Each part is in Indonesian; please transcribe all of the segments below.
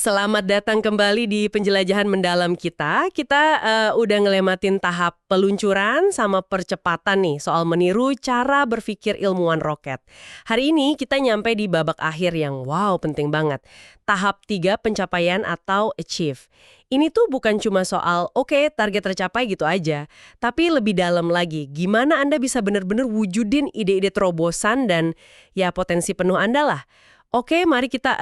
Selamat datang kembali di penjelajahan mendalam kita. Kita udah ngelematin tahap peluncuran sama percepatan nih soal meniru cara berpikir ilmuwan roket. Hari ini kita nyampe di babak akhir yang wow penting banget. Tahap 3 pencapaian atau achieve. Ini tuh bukan cuma soal oke, target tercapai gitu aja. Tapi lebih dalam lagi, gimana Anda bisa benar-benar wujudin ide-ide terobosan dan ya potensi penuh Anda lah. Oke, mari kita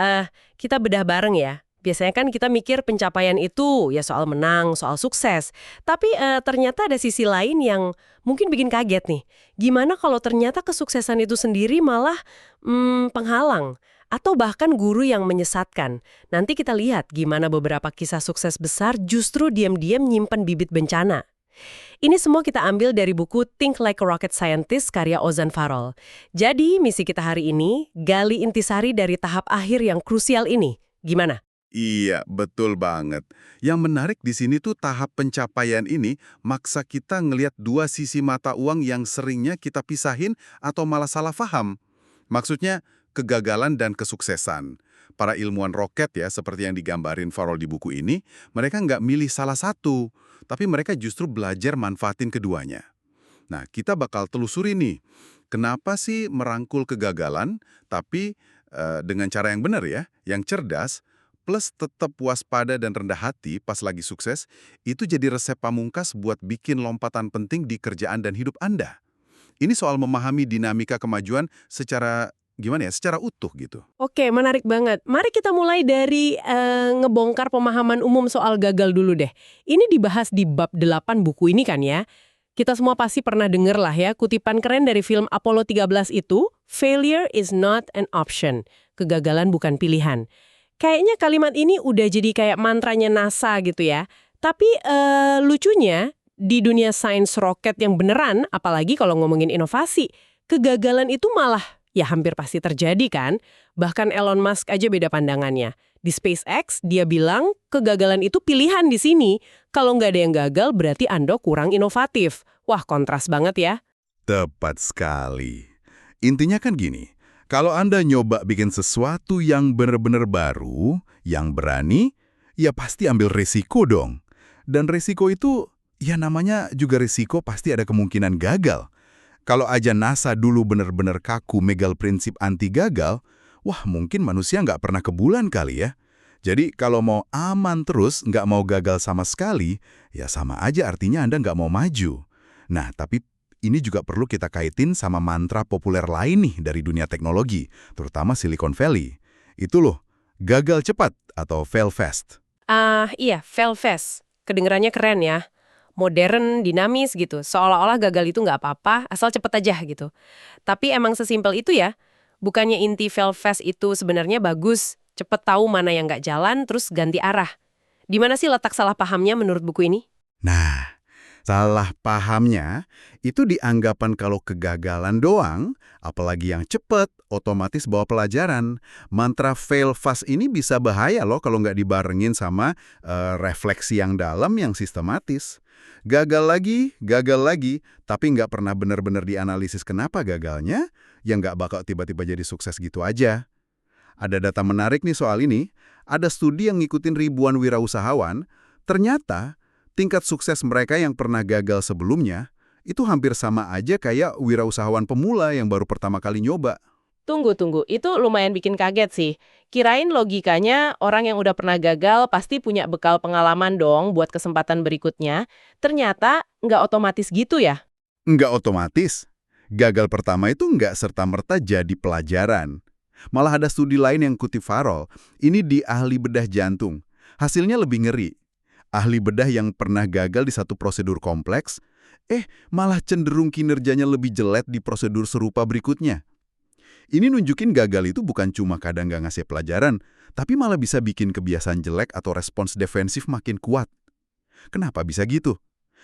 bedah bareng ya. Biasanya kan kita mikir pencapaian itu ya soal menang, soal sukses. Tapi ternyata ada sisi lain yang mungkin bikin kaget nih. Gimana kalau ternyata kesuksesan itu sendiri malah penghalang atau bahkan guru yang menyesatkan. Nanti kita lihat gimana beberapa kisah sukses besar justru diam-diam nyimpen bibit bencana. Ini semua kita ambil dari buku Think Like a Rocket Scientist karya Ozan Farol. Jadi misi kita hari ini, gali intisari dari tahap akhir yang krusial ini. Gimana? Iya, betul banget. Yang menarik di sini tuh tahap pencapaian ini maksa kita ngelihat dua sisi mata uang yang seringnya kita pisahin atau malah salah paham. Maksudnya, kegagalan dan kesuksesan. Para ilmuwan roket ya, seperti yang digambarin Farol di buku ini, mereka nggak milih salah satu, tapi mereka justru belajar manfaatin keduanya. Nah, kita bakal telusuri nih, kenapa sih merangkul kegagalan, tapi dengan cara yang benar ya, yang cerdas, plus tetap waspada dan rendah hati pas lagi sukses, itu jadi resep pamungkas buat bikin lompatan penting di kerjaan dan hidup Anda. Ini soal memahami dinamika kemajuan secara, gimana ya, secara utuh gitu. Oke, menarik banget. Mari kita mulai dari ngebongkar pemahaman umum soal gagal dulu deh. Ini dibahas di bab 8 buku ini kan ya. Kita semua pasti pernah denger lah ya, kutipan keren dari film Apollo 13 itu, failure is not an option. Kegagalan bukan pilihan. Kayaknya kalimat ini udah jadi kayak mantranya NASA gitu ya. Tapi lucunya, di dunia sains roket yang beneran, apalagi kalau ngomongin inovasi, kegagalan itu malah ya hampir pasti terjadi kan. Bahkan Elon Musk aja beda pandangannya. Di SpaceX, dia bilang kegagalan itu pilihan di sini. Kalau nggak ada yang gagal, berarti Anda kurang inovatif. Wah, kontras banget ya. Tepat sekali. Intinya kan gini, kalau Anda nyoba bikin sesuatu yang benar-benar baru, yang berani, ya pasti ambil resiko dong. Dan resiko itu, ya namanya juga resiko pasti ada kemungkinan gagal. Kalau aja NASA dulu benar-benar kaku megal prinsip anti gagal, wah mungkin manusia nggak pernah ke bulan kali ya. Jadi kalau mau aman terus, nggak mau gagal sama sekali, ya sama aja artinya Anda nggak mau maju. Nah, tapi ini juga perlu kita kaitin sama mantra populer lain nih dari dunia teknologi, terutama Silicon Valley. Itu loh, gagal cepat atau fail fast. Iya, fail fast. Kedengerannya keren ya. Modern, dinamis gitu. Seolah-olah gagal itu nggak apa-apa, asal cepet aja gitu. Tapi emang sesimpel itu ya? Bukannya inti fail fast itu sebenarnya bagus, cepet tahu mana yang nggak jalan, terus ganti arah. Di mana sih letak salah pahamnya menurut buku ini? Nah, salah pahamnya itu dianggapan kalau kegagalan doang, apalagi yang cepat, otomatis bawa pelajaran. Mantra fail fast ini bisa bahaya loh kalau nggak dibarengin sama refleksi yang dalam yang sistematis. Gagal lagi, tapi nggak pernah benar-benar dianalisis kenapa gagalnya, yang nggak bakal tiba-tiba jadi sukses gitu aja. Ada data menarik nih soal ini, ada studi yang ngikutin ribuan wirausahawan, ternyata tingkat sukses mereka yang pernah gagal sebelumnya, itu hampir sama aja kayak wirausahawan pemula yang baru pertama kali nyoba. Tunggu. Itu lumayan bikin kaget sih. Kirain logikanya orang yang udah pernah gagal pasti punya bekal pengalaman dong buat kesempatan berikutnya. Ternyata nggak otomatis gitu ya? Nggak otomatis. Gagal pertama itu nggak serta-merta jadi pelajaran. Malah ada studi lain yang kutip Farol, ini di ahli bedah jantung. Hasilnya lebih ngeri. Ahli bedah yang pernah gagal di satu prosedur kompleks, malah cenderung kinerjanya lebih jelek di prosedur serupa berikutnya. Ini nunjukin gagal itu bukan cuma kadang nggak ngasih pelajaran, tapi malah bisa bikin kebiasaan jelek atau respons defensif makin kuat. Kenapa bisa gitu?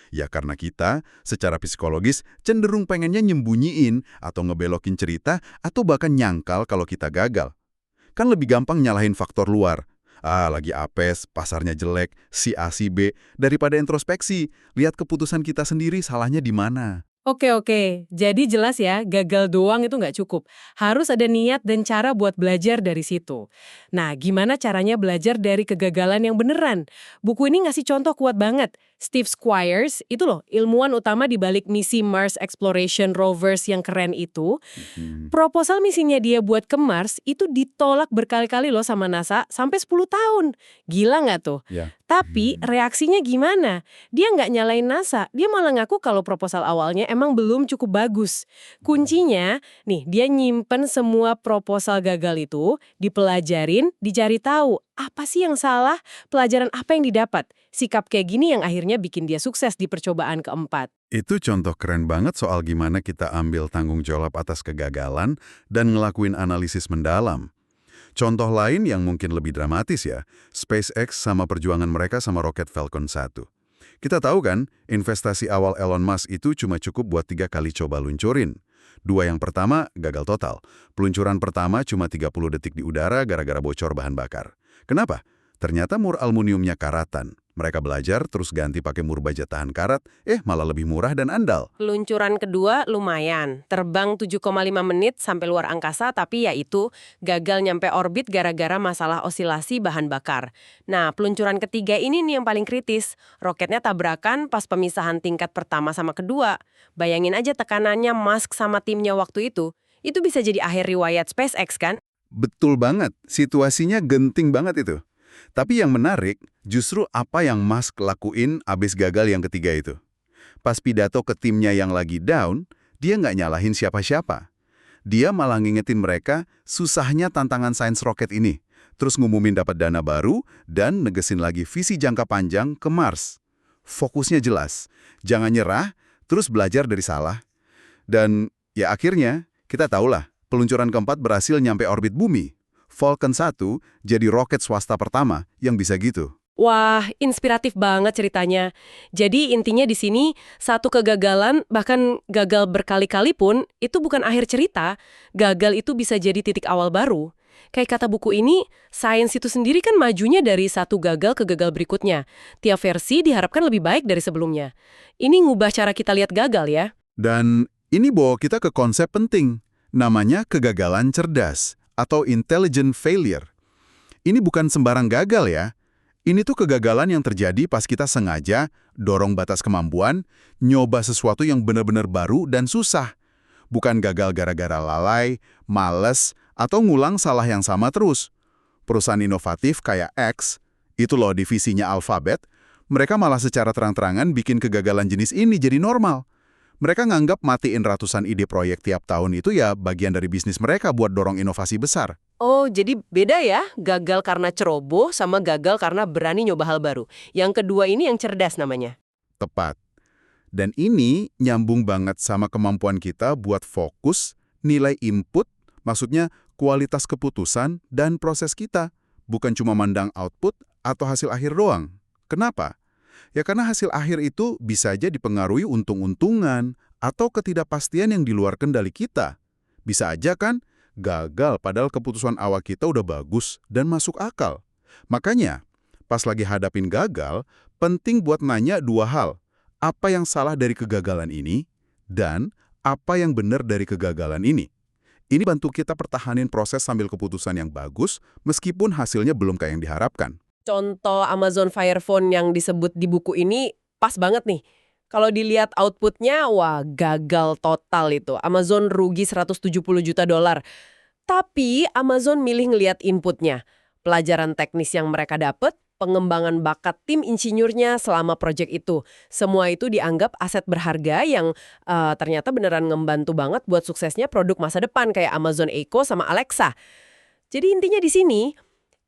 Ya karena kita, secara psikologis, cenderung pengennya nyembunyiin atau ngebelokin cerita atau bahkan nyangkal kalau kita gagal. Kan lebih gampang nyalahin faktor luar. Lagi apes, pasarnya jelek, si A, si B, daripada introspeksi. Lihat keputusan kita sendiri salahnya di mana. Oke, jadi jelas ya, gagal doang itu nggak cukup. Harus ada niat dan cara buat belajar dari situ. Nah, gimana caranya belajar dari kegagalan yang beneran? Buku ini ngasih contoh kuat banget. Steve Squires, itu loh, ilmuwan utama di balik misi Mars Exploration Rovers yang keren itu. Hmm, Proposal misinya dia buat ke Mars itu ditolak berkali-kali loh sama NASA sampai 10 tahun. Gila nggak tuh? ya. Tapi reaksinya gimana? Dia nggak nyalain NASA, dia malah ngaku kalau proposal awalnya emang belum cukup bagus. Kuncinya, nih dia nyimpen semua proposal gagal itu, dipelajarin, dicari tahu apa sih yang salah, pelajaran apa yang didapat. Sikap kayak gini yang akhirnya bikin dia sukses di percobaan keempat. Itu contoh keren banget soal gimana kita ambil tanggung jawab atas kegagalan dan ngelakuin analisis mendalam. Contoh lain yang mungkin lebih dramatis ya, SpaceX sama perjuangan mereka sama roket Falcon 1. Kita tahu kan, investasi awal Elon Musk itu cuma cukup buat 3 kali coba luncurin. 2 yang pertama gagal total. Peluncuran pertama cuma 30 detik di udara gara-gara bocor bahan bakar. Kenapa? Ternyata mur aluminiumnya karatan. Mereka belajar terus ganti pakai mur baja tahan karat, malah lebih murah dan andal. Peluncuran kedua lumayan, terbang 7,5 menit sampai luar angkasa tapi ya itu gagal nyampe orbit gara-gara masalah osilasi bahan bakar. Nah, peluncuran ketiga ini nih yang paling kritis. Roketnya tabrakan pas pemisahan tingkat pertama sama kedua. Bayangin aja tekanannya Musk sama timnya waktu itu. Itu bisa jadi akhir riwayat SpaceX kan? Betul banget, situasinya genting banget itu. Tapi yang menarik, justru apa yang Musk lakuin abis gagal yang ketiga itu. Pas pidato ke timnya yang lagi down, dia nggak nyalahin siapa-siapa. Dia malah ngingetin mereka susahnya tantangan sains roket ini. Terus ngumumin dapat dana baru dan negesin lagi visi jangka panjang ke Mars. Fokusnya jelas, jangan nyerah, terus belajar dari salah. Dan ya akhirnya, kita tahulah, peluncuran keempat berhasil nyampe orbit bumi. Falcon 1 jadi roket swasta pertama yang bisa gitu. Wah, inspiratif banget ceritanya. Jadi intinya di sini, satu kegagalan, bahkan gagal berkali-kali pun, itu bukan akhir cerita. Gagal itu bisa jadi titik awal baru. Kayak kata buku ini, sains itu sendiri kan majunya dari satu gagal ke gagal berikutnya. Tiap versi diharapkan lebih baik dari sebelumnya. Ini ngubah cara kita lihat gagal ya. Dan ini bawa kita ke konsep penting, namanya kegagalan cerdas atau intelligent failure. Ini bukan sembarang gagal ya. Ini tuh kegagalan yang terjadi pas kita sengaja dorong batas kemampuan, nyoba sesuatu yang benar-benar baru dan susah. Bukan gagal gara-gara lalai, males, atau ngulang salah yang sama terus. Perusahaan inovatif kayak X, itu loh divisinya Alphabet, mereka malah secara terang-terangan bikin kegagalan jenis ini jadi normal. Mereka nganggap matiin ratusan ide proyek tiap tahun itu ya bagian dari bisnis mereka buat dorong inovasi besar. Oh, jadi beda ya, gagal karena ceroboh sama gagal karena berani nyoba hal baru. Yang kedua ini yang cerdas namanya. Tepat. Dan ini nyambung banget sama kemampuan kita buat fokus, nilai input, maksudnya kualitas keputusan dan proses kita. Bukan cuma mandang output atau hasil akhir doang. Kenapa? Ya karena hasil akhir itu bisa aja dipengaruhi untung-untungan atau ketidakpastian yang di luar kendali kita. Bisa aja kan gagal padahal keputusan awal kita udah bagus dan masuk akal. Makanya, pas lagi hadapin gagal, penting buat nanya 2 hal. Apa yang salah dari kegagalan ini dan apa yang benar dari kegagalan ini. Ini bantu kita pertahanin proses sambil keputusan yang bagus meskipun hasilnya belum kayak yang diharapkan. Contoh Amazon Fire Phone yang disebut di buku ini pas banget nih. Kalau dilihat outputnya, wah gagal total itu. Amazon rugi 170 juta dolar. Tapi Amazon milih ngelihat inputnya. Pelajaran teknis yang mereka dapat, pengembangan bakat tim insinyurnya selama proyek itu. Semua itu dianggap aset berharga yang ternyata beneran ngebantu banget buat suksesnya produk masa depan kayak Amazon Echo sama Alexa. Jadi intinya di sini,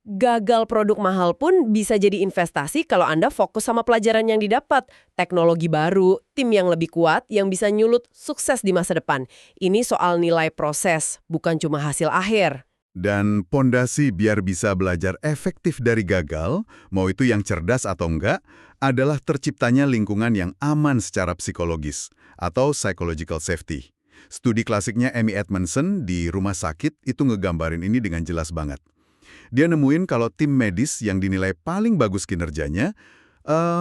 gagal produk mahal pun bisa jadi investasi kalau Anda fokus sama pelajaran yang didapat, teknologi baru, tim yang lebih kuat yang bisa nyulut sukses di masa depan. Ini soal nilai proses, bukan cuma hasil akhir. Dan pondasi biar bisa belajar efektif dari gagal, mau itu yang cerdas atau enggak, adalah terciptanya lingkungan yang aman secara psikologis atau psychological safety. Studi klasiknya Amy Edmondson di rumah sakit itu ngegambarin ini dengan jelas banget. Dia nemuin kalau tim medis yang dinilai paling bagus kinerjanya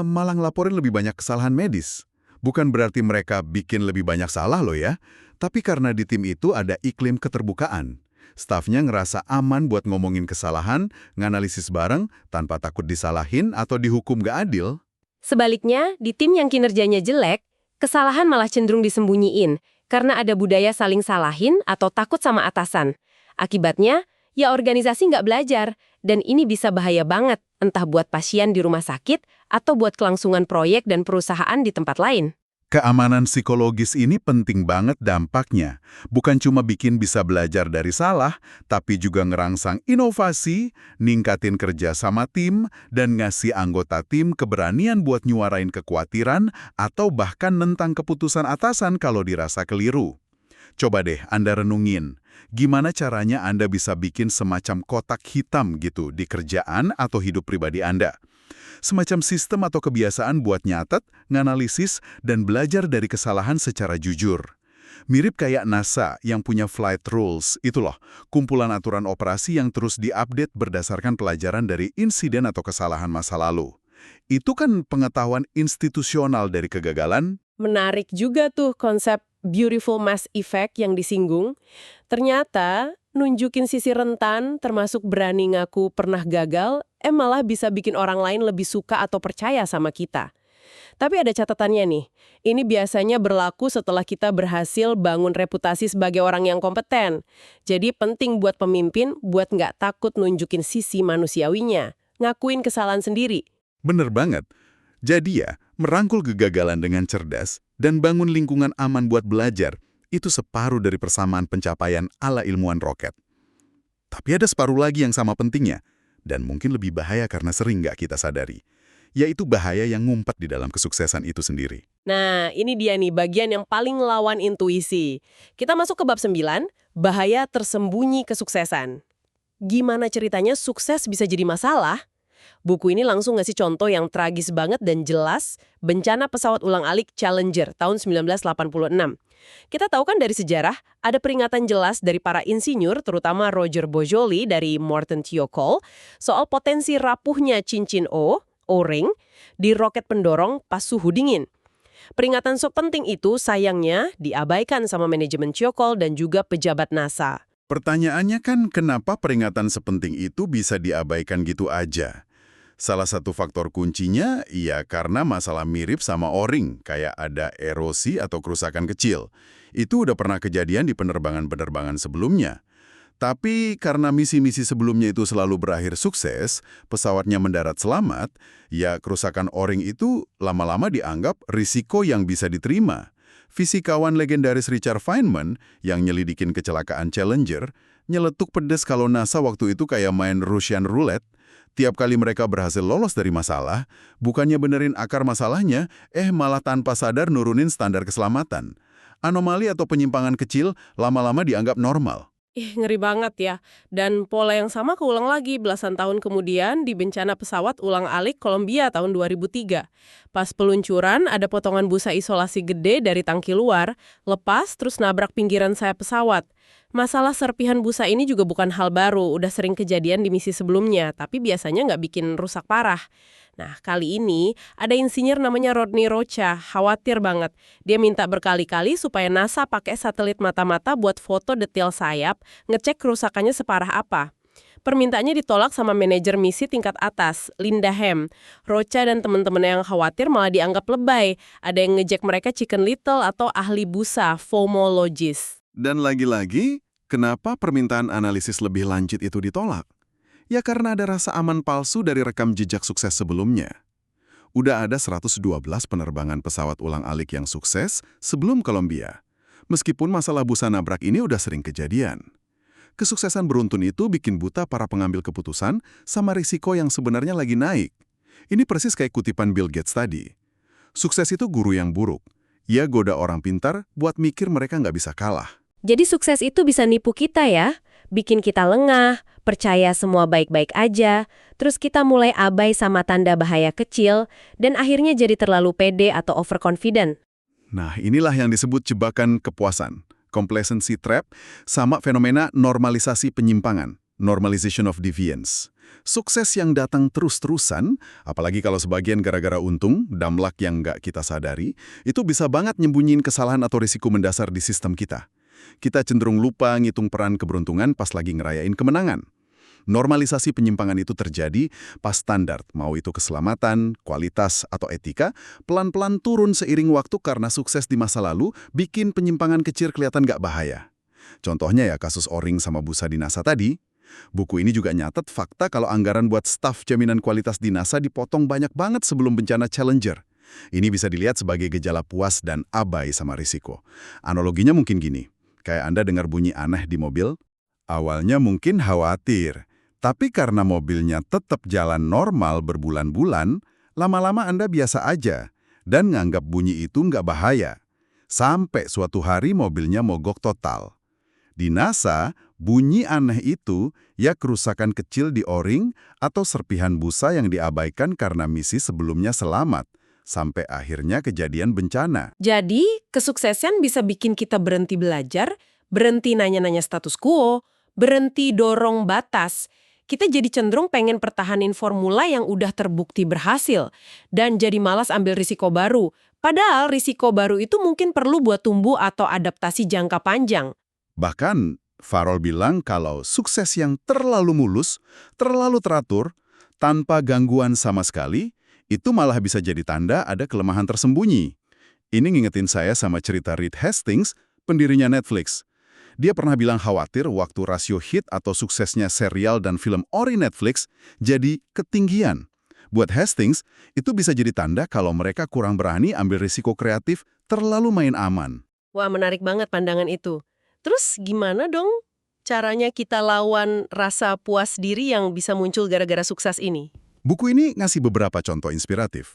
malah ngelaporin lebih banyak kesalahan medis. Bukan berarti mereka bikin lebih banyak salah loh ya, tapi karena di tim itu ada iklim keterbukaan. Stafnya ngerasa aman buat ngomongin kesalahan, nganalisis bareng, tanpa takut disalahin atau dihukum gak adil. Sebaliknya, di tim yang kinerjanya jelek, kesalahan malah cenderung disembunyiin karena ada budaya saling salahin atau takut sama atasan. Akibatnya, ya organisasi nggak belajar, dan ini bisa bahaya banget, entah buat pasien di rumah sakit atau buat kelangsungan proyek dan perusahaan di tempat lain. Keamanan psikologis ini penting banget dampaknya. Bukan cuma bikin bisa belajar dari salah, tapi juga ngerangsang inovasi, ningkatin kerja sama tim, dan ngasih anggota tim keberanian buat nyuarain kekhawatiran atau bahkan nentang keputusan atasan kalau dirasa keliru. Coba deh Anda renungin, gimana caranya Anda bisa bikin semacam kotak hitam gitu di kerjaan atau hidup pribadi Anda. Semacam sistem atau kebiasaan buat nyatet, nganalisis, dan belajar dari kesalahan secara jujur. Mirip kayak NASA yang punya flight rules, itu loh, kumpulan aturan operasi yang terus diupdate berdasarkan pelajaran dari insiden atau kesalahan masa lalu. Itu kan pengetahuan institusional dari kegagalan. Menarik juga tuh konsep beautiful mass effect yang disinggung. Ternyata, nunjukin sisi rentan, termasuk berani ngaku pernah gagal, malah bisa bikin orang lain lebih suka atau percaya sama kita. Tapi ada catatannya nih, ini biasanya berlaku setelah kita berhasil bangun reputasi sebagai orang yang kompeten. Jadi penting buat pemimpin buat nggak takut nunjukin sisi manusiawinya, ngakuin kesalahan sendiri. Bener banget. Jadi ya, merangkul kegagalan dengan cerdas dan bangun lingkungan aman buat belajar, itu separuh dari persamaan pencapaian ala ilmuwan roket. Tapi ada separuh lagi yang sama pentingnya, dan mungkin lebih bahaya karena sering nggak kita sadari, yaitu bahaya yang ngumpet di dalam kesuksesan itu sendiri. Nah, ini dia nih bagian yang paling lawan intuisi. Kita masuk ke bab 9, bahaya tersembunyi kesuksesan. Gimana ceritanya sukses bisa jadi masalah? Buku ini langsung ngasih contoh yang tragis banget dan jelas, bencana pesawat ulang-alik Challenger tahun 1986. Kita tahu kan dari sejarah, ada peringatan jelas dari para insinyur, terutama Roger Bojoli dari Morton Thiokol, soal potensi rapuhnya cincin O-ring, di roket pendorong pas suhu dingin. Peringatan sepenting itu sayangnya diabaikan sama manajemen Thiokol dan juga pejabat NASA. Pertanyaannya kan kenapa peringatan sepenting itu bisa diabaikan gitu aja? Salah satu faktor kuncinya ya karena masalah mirip sama O-ring, kayak ada erosi atau kerusakan kecil. Itu udah pernah kejadian di penerbangan-penerbangan sebelumnya. Tapi karena misi-misi sebelumnya itu selalu berakhir sukses, pesawatnya mendarat selamat, ya kerusakan O-ring itu lama-lama dianggap risiko yang bisa diterima. Fisikawan legendaris Richard Feynman yang nyelidikin kecelakaan Challenger, nyeletuk pedes kalau NASA waktu itu kayak main Russian roulette. Tiap kali mereka berhasil lolos dari masalah, bukannya benerin akar masalahnya, malah tanpa sadar nurunin standar keselamatan. Anomali atau penyimpangan kecil lama-lama dianggap normal. Ngeri banget ya. Dan pola yang sama keulang lagi belasan tahun kemudian di bencana pesawat ulang-alik Columbia tahun 2003. Pas peluncuran, ada potongan busa isolasi gede dari tangki luar, lepas terus nabrak pinggiran sayap pesawat. Masalah serpihan busa ini juga bukan hal baru, udah sering kejadian di misi sebelumnya, tapi biasanya nggak bikin rusak parah. Nah, kali ini ada insinyur namanya Rodney Rocha, khawatir banget. Dia minta berkali-kali supaya NASA pakai satelit mata-mata buat foto detail sayap, ngecek kerusakannya separah apa. Permintaannya ditolak sama manajer misi tingkat atas, Linda Ham. Rocha dan teman-teman yang khawatir malah dianggap lebay. Ada yang ngejek mereka chicken little atau ahli busa, foamologist. Dan lagi-lagi, kenapa permintaan analisis lebih lanjut itu ditolak? Ya karena ada rasa aman palsu dari rekam jejak sukses sebelumnya. Udah ada 112 penerbangan pesawat ulang-alik yang sukses sebelum Columbia. Meskipun masalah busa nabrak ini udah sering kejadian. Kesuksesan beruntun itu bikin buta para pengambil keputusan sama risiko yang sebenarnya lagi naik. Ini persis kayak kutipan Bill Gates tadi. Sukses itu guru yang buruk. Ia goda orang pintar buat mikir mereka nggak bisa kalah. Jadi sukses itu bisa nipu kita ya, bikin kita lengah, percaya semua baik-baik aja, terus kita mulai abai sama tanda bahaya kecil, dan akhirnya jadi terlalu pede atau overconfident. Nah, inilah yang disebut jebakan kepuasan, complacency trap, sama fenomena normalisasi penyimpangan, normalization of deviance. Sukses yang datang terus-terusan, apalagi kalau sebagian gara-gara untung, damlak yang nggak kita sadari, itu bisa banget nyembunyiin kesalahan atau risiko mendasar di sistem kita. Kita cenderung lupa ngitung peran keberuntungan pas lagi ngerayain kemenangan. Normalisasi penyimpangan itu terjadi pas standar, mau itu keselamatan, kualitas, atau etika, pelan-pelan turun seiring waktu karena sukses di masa lalu bikin penyimpangan kecil kelihatan nggak bahaya. Contohnya ya kasus O-ring sama busa di NASA tadi. Buku ini juga nyatet fakta kalau anggaran buat staf jaminan kualitas di NASA dipotong banyak banget sebelum bencana Challenger. Ini bisa dilihat sebagai gejala puas dan abai sama risiko. Analoginya mungkin gini, kayak Anda dengar bunyi aneh di mobil, awalnya mungkin khawatir, tapi karena mobilnya tetap jalan normal berbulan-bulan, lama-lama Anda biasa aja dan nganggap bunyi itu nggak bahaya. Sampai suatu hari mobilnya mogok total. Di NASA, bunyi aneh itu ya kerusakan kecil di O-ring atau serpihan busa yang diabaikan karena misi sebelumnya selamat, sampai akhirnya kejadian bencana. Jadi, kesuksesan bisa bikin kita berhenti belajar, berhenti nanya-nanya status quo, berhenti dorong batas. Kita jadi cenderung pengen pertahanin formula yang udah terbukti berhasil, dan jadi malas ambil risiko baru. Padahal risiko baru itu mungkin perlu buat tumbuh atau adaptasi jangka panjang. Bahkan, Farol bilang kalau sukses yang terlalu mulus, terlalu teratur, tanpa gangguan sama sekali, itu malah bisa jadi tanda ada kelemahan tersembunyi. Ini ngingetin saya sama cerita Reed Hastings, pendirinya Netflix. Dia pernah bilang khawatir waktu rasio hit atau suksesnya serial dan film ori Netflix jadi ketinggian. Buat Hastings, itu bisa jadi tanda kalau mereka kurang berani ambil risiko kreatif, terlalu main aman. Wah, menarik banget pandangan itu. Terus gimana dong caranya kita lawan rasa puas diri yang bisa muncul gara-gara sukses ini? Buku ini ngasih beberapa contoh inspiratif.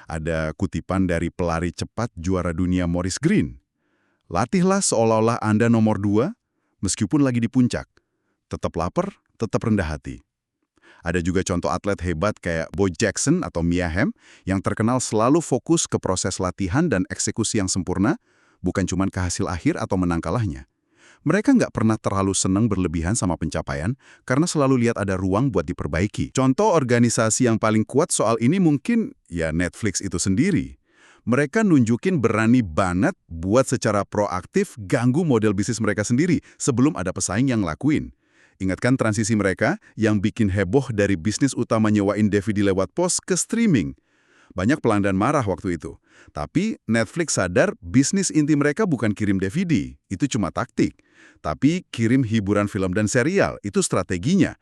Ada kutipan dari pelari cepat juara dunia Maurice Green. Latihlah seolah-olah Anda nomor 2, meskipun lagi di puncak. Tetap lapar, tetap rendah hati. Ada juga contoh atlet hebat kayak Bo Jackson atau Mia Hamm yang terkenal selalu fokus ke proses latihan dan eksekusi yang sempurna, bukan cuma ke hasil akhir atau menang kalahnya. Mereka nggak pernah terlalu senang berlebihan sama pencapaian karena selalu lihat ada ruang buat diperbaiki. Contoh organisasi yang paling kuat soal ini mungkin ya Netflix itu sendiri. Mereka nunjukin berani banget buat secara proaktif ganggu model bisnis mereka sendiri sebelum ada pesaing yang lakuin. Ingatkan transisi mereka yang bikin heboh dari bisnis utama nyewain DVD lewat pos ke streaming. Banyak pelanggan marah waktu itu. Tapi Netflix sadar bisnis inti mereka bukan kirim DVD, itu cuma taktik. Tapi kirim hiburan film dan serial, itu strateginya.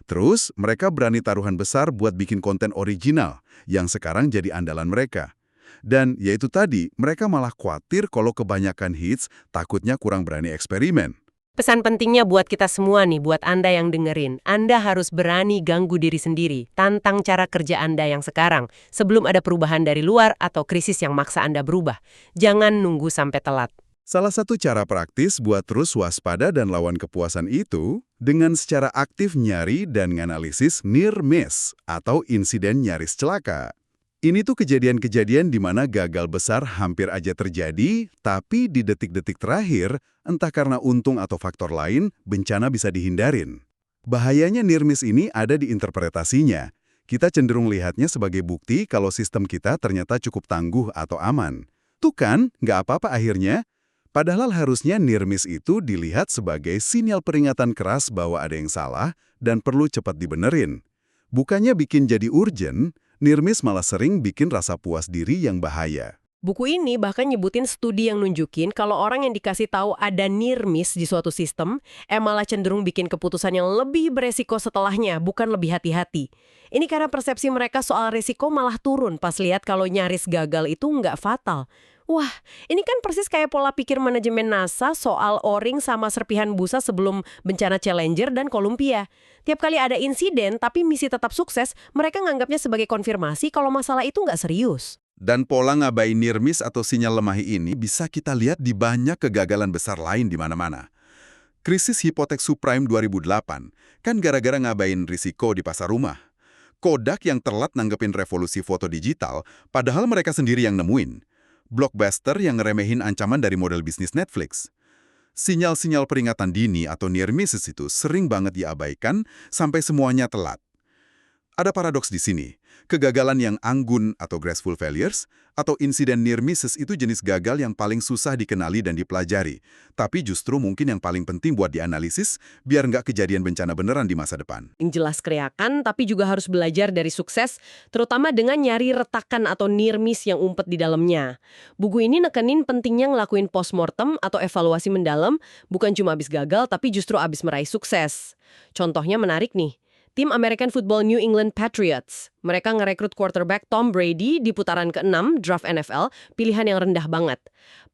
Terus mereka berani taruhan besar buat bikin konten original, yang sekarang jadi andalan mereka. Dan yaitu tadi, mereka malah khawatir kalau kebanyakan hits takutnya kurang berani eksperimen. Pesan pentingnya buat kita semua nih, buat Anda yang dengerin. Anda harus berani ganggu diri sendiri, tantang cara kerja Anda yang sekarang, sebelum ada perubahan dari luar atau krisis yang maksa Anda berubah. Jangan nunggu sampai telat. Salah satu cara praktis buat terus waspada dan lawan kepuasan itu, dengan secara aktif nyari dan nganalisis near miss atau insiden nyaris celaka. Ini tuh kejadian-kejadian di mana gagal besar hampir aja terjadi, tapi di detik-detik terakhir, entah karena untung atau faktor lain, bencana bisa dihindarin. Bahayanya near miss ini ada di interpretasinya. Kita cenderung lihatnya sebagai bukti kalau sistem kita ternyata cukup tangguh atau aman. Tuh kan, nggak apa-apa akhirnya. Padahal harusnya near miss itu dilihat sebagai sinyal peringatan keras bahwa ada yang salah dan perlu cepat dibenerin. Bukannya bikin jadi urgent, near miss malah sering bikin rasa puas diri yang bahaya. Buku ini bahkan nyebutin studi yang nunjukin kalau orang yang dikasih tahu ada near miss di suatu sistem, malah cenderung bikin keputusan yang lebih beresiko setelahnya, bukan lebih hati-hati. Ini karena persepsi mereka soal resiko malah turun pas lihat kalau nyaris gagal itu nggak fatal. Wah, ini kan persis kayak pola pikir manajemen NASA soal O-ring sama serpihan busa sebelum bencana Challenger dan Columbia. Tiap kali ada insiden tapi misi tetap sukses, mereka nganggapnya sebagai konfirmasi kalau masalah itu nggak serius. Dan pola ngabain near miss atau sinyal lemah ini bisa kita lihat di banyak kegagalan besar lain di mana-mana. Krisis hipotek subprime 2008 kan gara-gara ngabain risiko di pasar rumah. Kodak yang telat nanggepin revolusi foto digital, padahal mereka sendiri yang nemuin. Blockbuster yang ngeremehin ancaman dari model bisnis Netflix. Sinyal-sinyal peringatan dini atau near misses itu sering banget diabaikan sampai semuanya telat. Ada paradoks di sini. Kegagalan yang anggun atau graceful failures atau insiden near misses itu jenis gagal yang paling susah dikenali dan dipelajari. Tapi justru mungkin yang paling penting buat dianalisis biar nggak kejadian bencana beneran di masa depan. Yang jelas keriakan, tapi juga harus belajar dari sukses, terutama dengan nyari retakan atau near miss yang umpet di dalamnya. Buku ini nekenin pentingnya ngelakuin postmortem atau evaluasi mendalam, bukan cuma abis gagal, tapi justru abis meraih sukses. Contohnya menarik nih. Tim American Football New England Patriots. Mereka ngerekrut quarterback Tom Brady di putaran ke-6 draft NFL, pilihan yang rendah banget.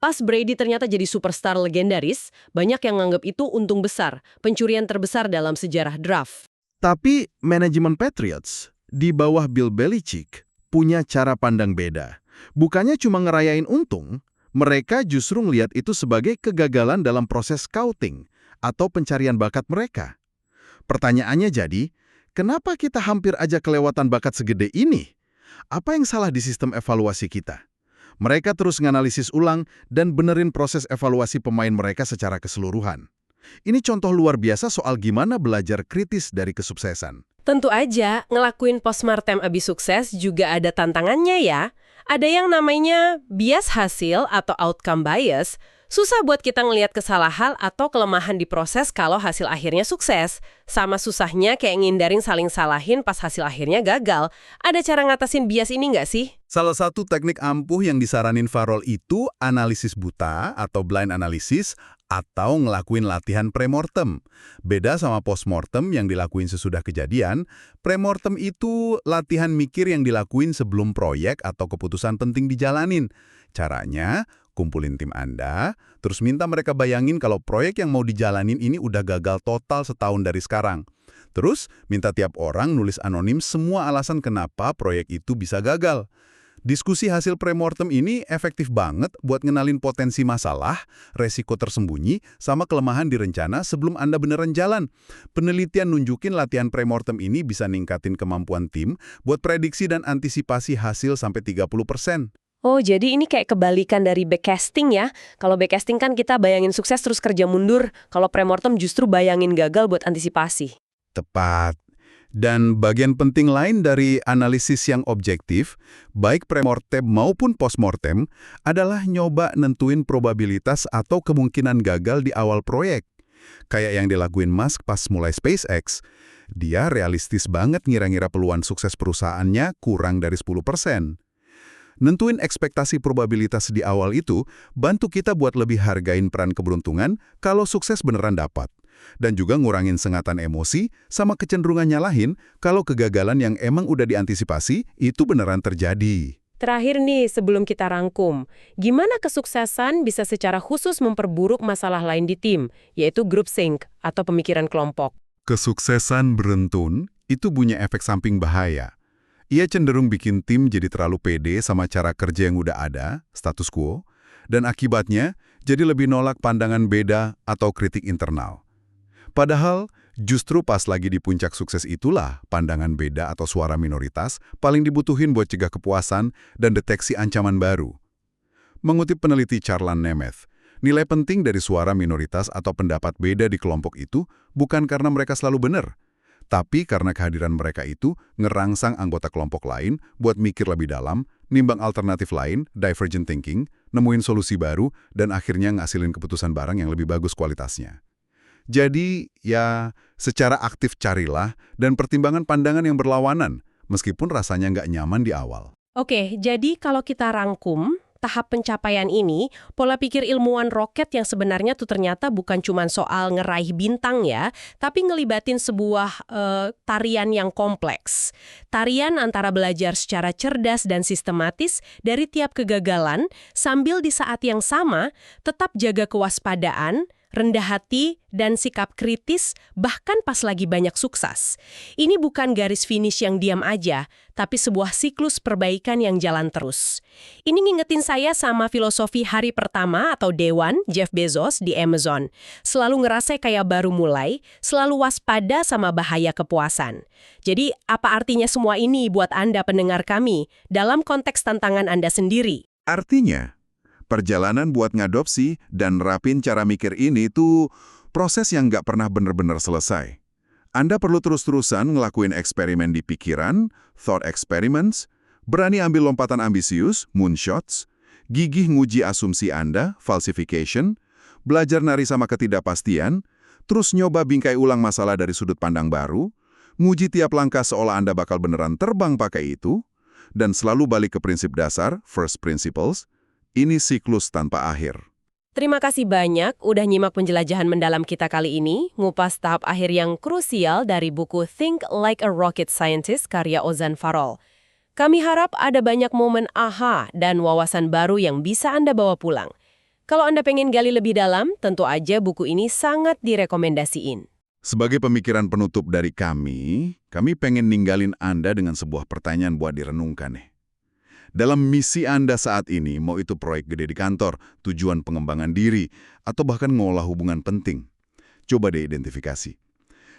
Pas Brady ternyata jadi superstar legendaris, banyak yang nganggap itu untung besar, pencurian terbesar dalam sejarah draft. Tapi manajemen Patriots di bawah Bill Belichick punya cara pandang beda. Bukannya cuma ngerayain untung, mereka justru ngelihat itu sebagai kegagalan dalam proses scouting atau pencarian bakat mereka. Pertanyaannya jadi, kenapa kita hampir aja kelewatan bakat segede ini? Apa yang salah di sistem evaluasi kita? Mereka terus nganalisis ulang dan benerin proses evaluasi pemain mereka secara keseluruhan. Ini contoh luar biasa soal gimana belajar kritis dari kesuksesan. Tentu aja, ngelakuin postmortem abis sukses juga ada tantangannya ya. Ada yang namanya bias hasil atau outcome bias. Susah buat kita ngelihat kesalahan atau kelemahan di proses kalau hasil akhirnya sukses. Sama susahnya kayak ngindarin saling salahin pas hasil akhirnya gagal. Ada cara ngatasin bias ini nggak sih? Salah satu teknik ampuh yang disaranin Farrell itu analisis buta atau blind analysis atau ngelakuin latihan premortem. Beda sama postmortem yang dilakuin sesudah kejadian, premortem itu latihan mikir yang dilakuin sebelum proyek atau keputusan penting dijalanin. Caranya, kumpulin tim Anda, terus minta mereka bayangin kalau proyek yang mau dijalanin ini udah gagal total setahun dari sekarang. Terus, minta tiap orang nulis anonim semua alasan kenapa proyek itu bisa gagal. Diskusi hasil premortem ini efektif banget buat ngenalin potensi masalah, resiko tersembunyi, sama kelemahan di rencana sebelum Anda beneran jalan. Penelitian nunjukin latihan premortem ini bisa ningkatin kemampuan tim buat prediksi dan antisipasi hasil sampai 30%. Oh, jadi ini kayak kebalikan dari backcasting ya. Kalau backcasting kan kita bayangin sukses terus kerja mundur. Kalau premortem justru bayangin gagal buat antisipasi. Tepat. Dan bagian penting lain dari analisis yang objektif, baik premortem maupun postmortem, adalah nyoba nentuin probabilitas atau kemungkinan gagal di awal proyek. Kayak yang dilakuin Musk pas mulai SpaceX. Dia realistis banget ngira-ngira peluang sukses perusahaannya kurang dari 10%. Nentuin ekspektasi probabilitas di awal itu bantu kita buat lebih hargain peran keberuntungan kalau sukses beneran dapat. Dan juga ngurangin sengatan emosi sama kecenderungan nyalahin kalau kegagalan yang emang udah diantisipasi itu beneran terjadi. Terakhir nih, sebelum kita rangkum, gimana kesuksesan bisa secara khusus memperburuk masalah lain di tim, yaitu group think atau pemikiran kelompok? Kesuksesan beruntun itu punya efek samping bahaya. Ia cenderung bikin tim jadi terlalu pede sama cara kerja yang udah ada, status quo, dan akibatnya jadi lebih nolak pandangan beda atau kritik internal. Padahal, justru pas lagi di puncak sukses itulah pandangan beda atau suara minoritas paling dibutuhin buat cegah kepuasan dan deteksi ancaman baru. Mengutip peneliti Charlan Nemeth, nilai penting dari suara minoritas atau pendapat beda di kelompok itu bukan karena mereka selalu benar, tapi karena kehadiran mereka itu ngerangsang anggota kelompok lain buat mikir lebih dalam, nimbang alternatif lain, divergent thinking, nemuin solusi baru, dan akhirnya ngasilin keputusan barang yang lebih bagus kualitasnya. Jadi, ya, secara aktif carilah dan pertimbangan pandangan yang berlawanan, meskipun rasanya nggak nyaman di awal. Oke, jadi kalau kita rangkum, tahap pencapaian ini, pola pikir ilmuwan roket yang sebenarnya tuh ternyata bukan cuma soal ngeraih bintang ya, tapi ngelibatin sebuah tarian yang kompleks. Tarian antara belajar secara cerdas dan sistematis dari tiap kegagalan, sambil di saat yang sama tetap jaga kewaspadaan, rendah hati, dan sikap kritis bahkan pas lagi banyak sukses. Ini bukan garis finish yang diam aja, tapi sebuah siklus perbaikan yang jalan terus. Ini ngingetin saya sama filosofi hari pertama atau Day One Jeff Bezos di Amazon. Selalu ngerasa kayak baru mulai, selalu waspada sama bahaya kepuasan. Jadi, apa artinya semua ini buat Anda pendengar kami dalam konteks tantangan Anda sendiri? Artinya, perjalanan buat ngadopsi dan nerapin cara mikir ini tuh proses yang nggak pernah benar-benar selesai. Anda perlu terus-terusan ngelakuin eksperimen di pikiran, thought experiments, berani ambil lompatan ambisius, moonshots, gigih nguji asumsi Anda, falsification, belajar nari sama ketidakpastian, terus nyoba bingkai ulang masalah dari sudut pandang baru, nguji tiap langkah seolah Anda bakal beneran terbang pakai itu, dan selalu balik ke prinsip dasar, first principles. Ini siklus tanpa akhir. Terima kasih banyak udah nyimak penjelajahan mendalam kita kali ini, ngupas tahap akhir yang krusial dari buku Think Like a Rocket Scientist karya Ozan Farol. Kami harap ada banyak momen aha dan wawasan baru yang bisa Anda bawa pulang. Kalau Anda pengen gali lebih dalam, tentu aja buku ini sangat direkomendasiin. Sebagai pemikiran penutup dari kami pengen ninggalin Anda dengan sebuah pertanyaan buat direnungkan nih. Dalam misi Anda saat ini, mau itu proyek gede di kantor, tujuan pengembangan diri, atau bahkan ngolah hubungan penting, coba deh identifikasi.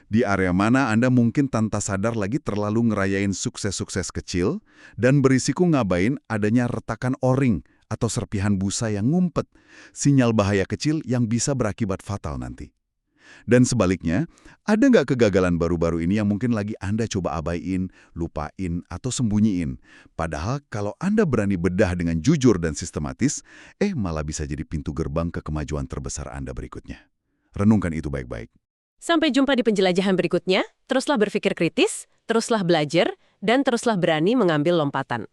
Di area mana Anda mungkin tanpa sadar lagi terlalu ngerayain sukses-sukses kecil dan berisiko ngabain adanya retakan o-ring atau serpihan busa yang ngumpet, sinyal bahaya kecil yang bisa berakibat fatal nanti. Dan sebaliknya, ada nggak kegagalan baru-baru ini yang mungkin lagi Anda coba abaiin, lupain, atau sembunyiin? Padahal kalau Anda berani bedah dengan jujur dan sistematis, malah bisa jadi pintu gerbang ke kemajuan terbesar Anda berikutnya. Renungkan itu baik-baik. Sampai jumpa di penjelajahan berikutnya, teruslah berpikir kritis, teruslah belajar, dan teruslah berani mengambil lompatan.